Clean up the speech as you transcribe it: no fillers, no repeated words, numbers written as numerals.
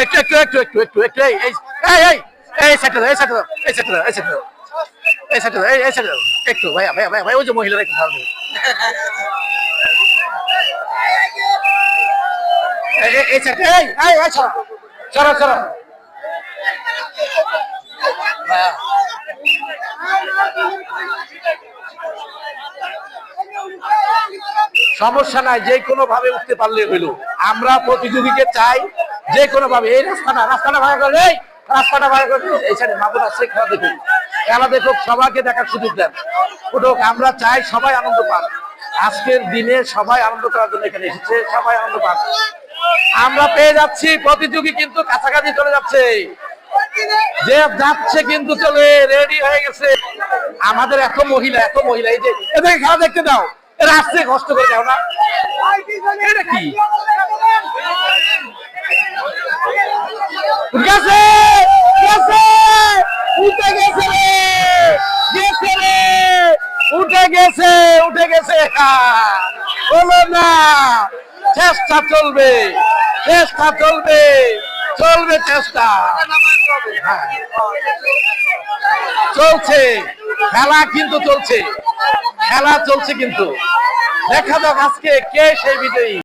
একটু একটু একটু একটু একটু একটু এই এই এই এই এই সেটা এই সেটা এই সেটা এই সেটা এই সেটা এই সেটা একটু ভাইয়া ভাইয়া ভাইয়া ভাই ওই যে মহিলারা একটু ধরবে এই সেটা এই এই এই ছাড়া ছাড়া ছাড়া ভাইয়া সমস্যা নাই, যে কোনো ভাবে উঠতে পারলে হইলো। আমরা প্রতিযোগীকে চাই যে কোনো ভাবে। এই রাস্তাটা রাস্তাটা ভাড়া করে, এই রাস্তাটা ভাড়া করে এই সাইডে মাগুর আসছে, খেলা দেখুক, খেলা দেখুক, সবাইকে দেখার সুযোগ দেন, উঠুক। আমরা চাই সবাই আনন্দ পাক। আজকের দিনে সবাই আনন্দ করার জন্য এখানে এসেছে, সবাই আনন্দ পাক। আমরা পেয়ে যাচ্ছি প্রতিযোগী কিন্তু কাছাকাছি চলে যাচ্ছে, যে যাচ্ছে কিন্তু চলে রেডি হয়ে গেছে। আমাদের এত মহিলা এই যে এদেরকে খেলা দেখতে দাও, এরা আসছে, কষ্ট করে দাও না। এটা কি গেছে গেছে উঠে গেছে রে, গেছে রে, উঠে গেছে, উঠে গেছে। হলো না, চেষ্টা চলবে, চেষ্টা চলবে, চলবে চেষ্টা। হ্যাঁ চলছে খেলা, কিন্তু চলছে খেলা চলছে, কিন্তু দেখা যাক আজকে কে সেই বিজয়ী।